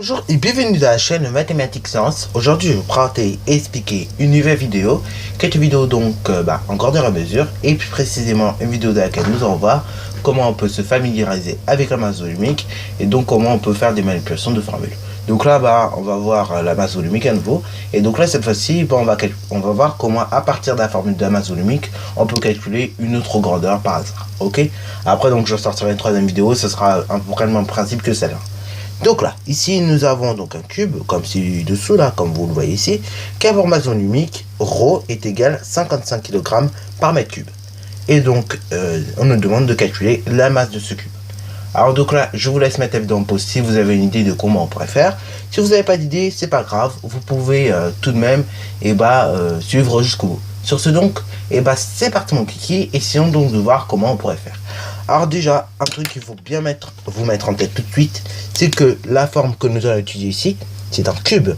Bonjour et bienvenue dans la chaîne Mathématiques Sciences. Aujourd'hui, je vais vous présenter et expliquer une nouvelle vidéo, qui est une vidéo donc en grandeur à mesure, et plus précisément une vidéo dans laquelle nous allons voir comment on peut se familiariser avec la masse volumique et donc comment on peut faire des manipulations de formules. Donc là, on va voir la masse volumique à nouveau, et donc là cette fois-ci, on va voir comment à partir de la formule de la masse volumique, on peut calculer une autre grandeur par hasard. Ok. Après donc je sortirai une troisième vidéo, ce sera vraiment le principe que celle-là. Donc là, ici, nous avons donc un cube, comme ci-dessous, là, comme vous le voyez ici, qui a pour masse volumique, ρ est égal à 55 kg par mètre cube. Et donc, on nous demande de calculer la masse de ce cube. Alors donc là, je vous laisse mettre la vidéo en pause si vous avez une idée de comment on pourrait faire. Si vous n'avez pas d'idée, c'est pas grave, vous pouvez tout de même suivre jusqu'au bout. Sur ce donc, c'est parti mon kiki, essayons donc de voir comment on pourrait faire. Alors déjà, un truc qu'il faut bien vous mettre en tête tout de suite, c'est que la forme que nous allons étudier ici, c'est un cube.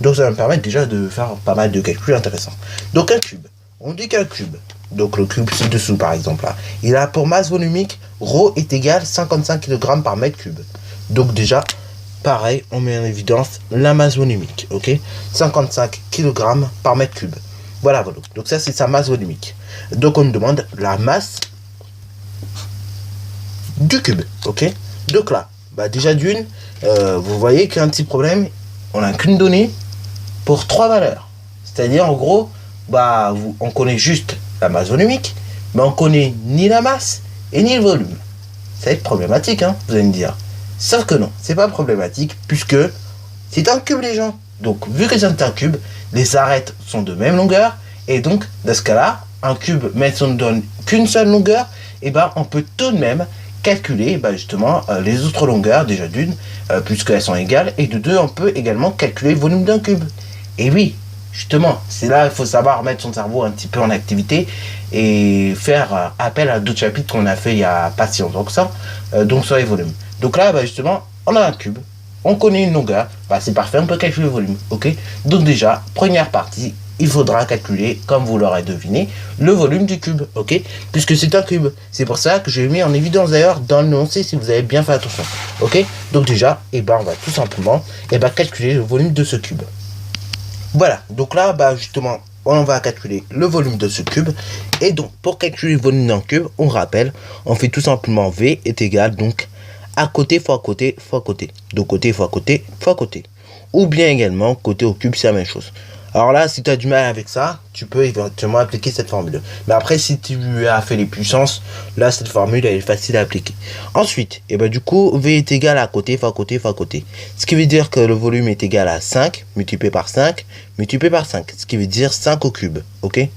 Donc ça va me permettre déjà de faire pas mal de calculs intéressants. Donc un cube, on dit qu'un cube, donc le cube ci-dessous par exemple, là, il a pour masse volumique, ρ est égal à 55 kg par mètre cube. Donc déjà, pareil, on met en évidence la masse volumique, ok, 55 kg par mètre cube. Voilà. Donc ça c'est sa masse volumique. Donc on nous demande la masse du cube, ok. Donc là, déjà d'une, vous voyez qu'il y a un petit problème, on n'a qu'une donnée pour trois valeurs. C'est-à-dire en gros, on connaît juste la masse volumique, mais on connaît ni la masse et ni le volume. Ça va être problématique, hein, vous allez me dire. Sauf que non, c'est pas problématique puisque c'est un cube les gens. Donc vu que c'est un cube, les arêtes sont de même longueur et donc dans ce cas-là, un cube, même si on ne donne qu'une seule longueur, on peut tout de même calculer justement les autres longueurs déjà d'une, puisqu'elles sont égales, et de deux, on peut également calculer le volume d'un cube. Et oui, justement, c'est là il faut savoir mettre son cerveau un petit peu en activité et faire appel à d'autres chapitres qu'on a fait il y a pas si longtemps que ça, donc sur les volumes. Donc là, justement, on a un cube, on connaît une longueur, c'est parfait, on peut calculer le volume, ok. Donc déjà, première partie, il faudra calculer, comme vous l'aurez deviné, le volume du cube, ok, puisque c'est un cube. C'est pour ça que j'ai mis en évidence d'ailleurs dans l'énoncé si vous avez bien fait attention, ok. Donc déjà, on va tout simplement calculer le volume de ce cube. Voilà, donc là, justement, on va calculer le volume de ce cube. Et donc, pour calculer le volume d'un cube, on rappelle, on fait tout simplement V est égal, donc, à côté fois côté fois côté. Donc, côté fois côté fois côté. Ou bien également, côté au cube, c'est la même chose. Alors là, si tu as du mal avec ça, tu peux éventuellement appliquer cette formule. Mais après, si tu as fait les puissances, là, cette formule, elle est facile à appliquer. Ensuite, du coup, V est égal à côté fois côté fois côté. Ce qui veut dire que le volume est égal à 5 multiplié par 5 multiplié par 5. Ce qui veut dire 5 au cube, ok.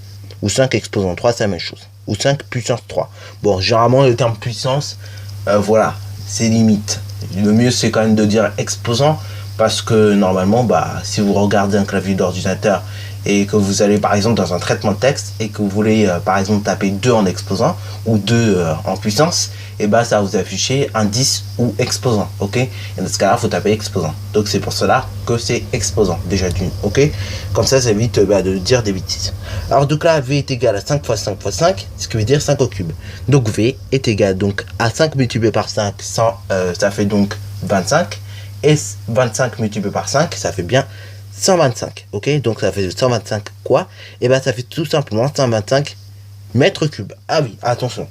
Ou 5 exposant 3, c'est la même chose. Ou 5 puissance 3. Bon, généralement, le terme puissance, voilà, c'est limite. Le mieux, c'est quand même de dire exposant. Parce que normalement, si vous regardez un clavier d'ordinateur et que vous allez par exemple dans un traitement de texte et que vous voulez par exemple taper 2 en exposant ou 2 en puissance, ça va vous afficher un 10 ou exposant, ok. Et dans ce cas-là, il faut taper exposant. Donc c'est pour cela que c'est exposant déjà d'une, ok. Comme ça évite de dire des bêtises. Alors donc là, V est égal à 5 fois 5 fois 5, ce qui veut dire 5 au cube. Donc V est égal donc à 5 multiplié par 5, ça fait donc 25. Et 25 multiplié par 5, ça fait bien 125, ok. Donc ça fait 125 quoi. Ça fait tout simplement 125 mètres cubes. Ah oui, attention,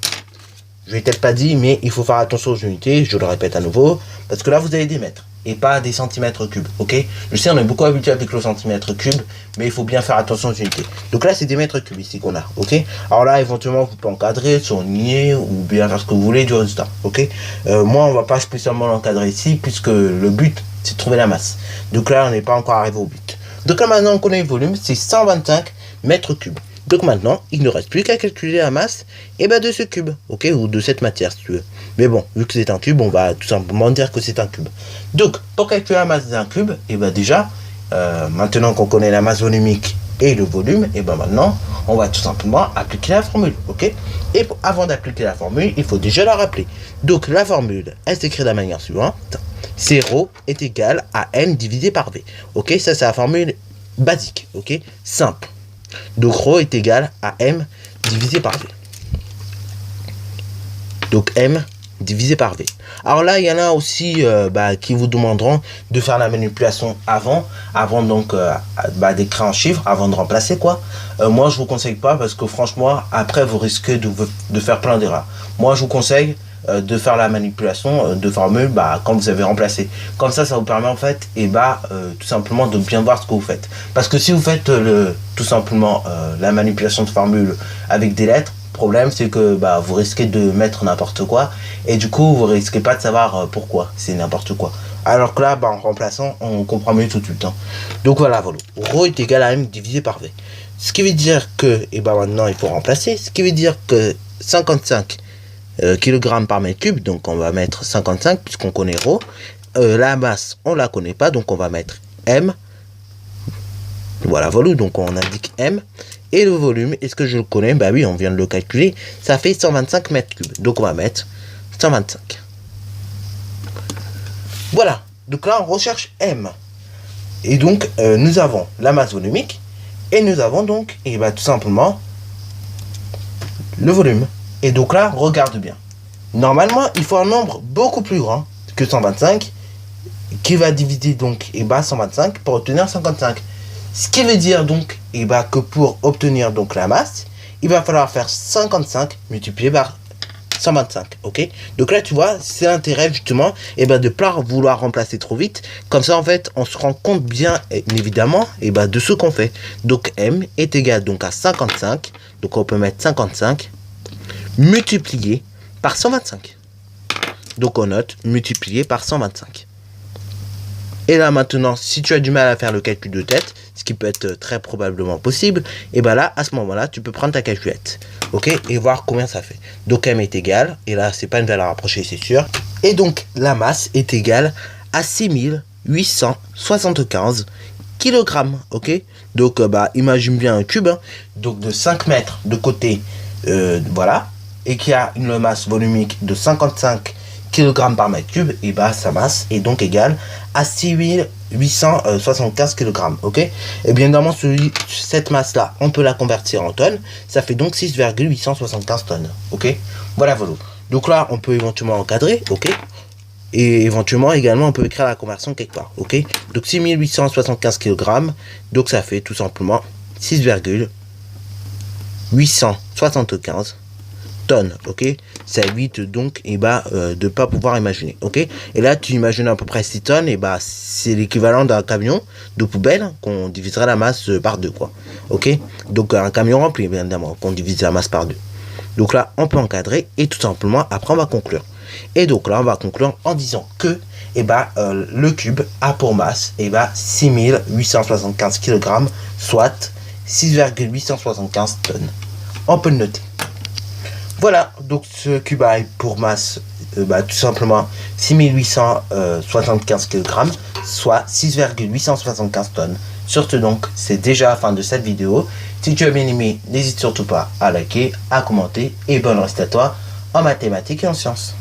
je l'ai peut-être pas dit, mais il faut faire attention aux unités, je le répète à nouveau, parce que là vous avez des mètres et pas des centimètres cubes, ok. Je sais, on est beaucoup habitué avec le centimètre cube, mais il faut bien faire attention aux unités. Donc là c'est des mètres cubes ici qu'on a, ok. Alors là éventuellement vous pouvez encadrer, souligner ou bien faire ce que vous voulez du résultat, ok. Moi on va pas spécialement l'encadrer ici puisque le but c'est de trouver la masse. Donc là on n'est pas encore arrivé au but. Donc là maintenant on connaît le volume, c'est 125 mètres cubes. Donc maintenant, il ne reste plus qu'à calculer la masse de ce cube, ok, ou de cette matière si tu veux. Mais bon, vu que c'est un cube, on va tout simplement dire que c'est un cube. Donc, pour calculer la masse d'un cube, déjà, maintenant qu'on connaît la masse volumique et le volume, maintenant, on va tout simplement appliquer la formule, ok. Et avant d'appliquer la formule, il faut déjà la rappeler. Donc, la formule, elle s'écrit de la manière suivante. C'est ρ est égal à n divisé par v, ok. Ça, c'est la formule basique, ok, simple. Donc ρ est égal à m divisé par v. Donc m divisé par V. Alors là, il y en a aussi qui vous demanderont de faire la manipulation avant donc d'écrire en chiffres, avant de remplacer quoi. Moi, je vous conseille pas parce que franchement, après, vous risquez de faire plein d'erreurs. Moi, je vous conseille de faire la manipulation de formule quand vous avez remplacé. Comme ça vous permet en fait tout simplement de bien voir ce que vous faites. Parce que si vous faites tout simplement la manipulation de formule avec des lettres, problème c'est que vous risquez de mettre n'importe quoi et du coup vous risquez pas de savoir pourquoi c'est n'importe quoi. Alors que là en remplaçant on comprend mieux tout de suite. Donc voilà, ρ est égal à m divisé par v. Ce qui veut dire que maintenant il faut remplacer. Ce qui veut dire que 55 kg par mètre cube, donc on va mettre 55 puisqu'on connaît ρ. La masse on la connaît pas, donc on va mettre m. Voilà, donc on indique m. Et le volume, est-ce que je le connais? Oui, on vient de le calculer, ça fait 125 mètres cubes, donc on va mettre 125. Voilà, donc là on recherche m. Et donc nous avons la masse volumique et nous avons donc tout simplement le volume. Et donc là, regarde bien. Normalement, il faut un nombre beaucoup plus grand que 125 qui va diviser donc 125 pour obtenir 55. Ce qui veut dire donc que pour obtenir donc la masse, il va falloir faire 55 multiplié par 125. Ok, donc là tu vois, c'est l'intérêt justement de ne pas vouloir remplacer trop vite. Comme ça en fait on se rend compte bien évidemment de ce qu'on fait. Donc m est égal donc à 55. Donc on peut mettre 55 multiplié par 125. Donc on note multiplié par 125. Et là maintenant, si tu as du mal à faire le calcul de tête, ce qui peut être très probablement possible, là à ce moment-là, tu peux prendre ta calculette, ok, et voir combien ça fait. Donc m est égal, et là c'est pas une valeur rapprochée, c'est sûr. Et donc la masse est égale à 6875 kg, ok. Donc imagine bien un cube, donc de 5 mètres de côté, voilà, et qui a une masse volumique de 55 kg par mètre cube, sa masse est donc égale à 6875 kg, ok. Et bien évidemment, cette masse là on peut la convertir en tonnes, ça fait donc 6,875 tonnes, ok. Voilà. Donc là on peut éventuellement encadrer, ok, et éventuellement également on peut écrire la conversion quelque part, ok. Donc 6875 kg, donc ça fait tout simplement 6,875 tonnes, ok. Ça évite donc de pas pouvoir imaginer, ok. Et là tu imagines à peu près 6 tonnes, c'est l'équivalent d'un camion de poubelle qu'on diviserait la masse par 2 quoi, ok. Donc un camion rempli bien évidemment qu'on divise la masse par 2. Donc là on peut encadrer et tout simplement après on va conclure. Et donc là on va conclure en disant que le cube a pour masse 6875 kg, soit 6,875 tonnes. On peut le noter. Voilà, donc ce cube a pour masse tout simplement 6875 kg, soit 6,875 tonnes. Surtout donc, c'est déjà la fin de cette vidéo. Si tu as bien aimé, n'hésite surtout pas à liker, à commenter et bonne reste à toi en mathématiques et en sciences.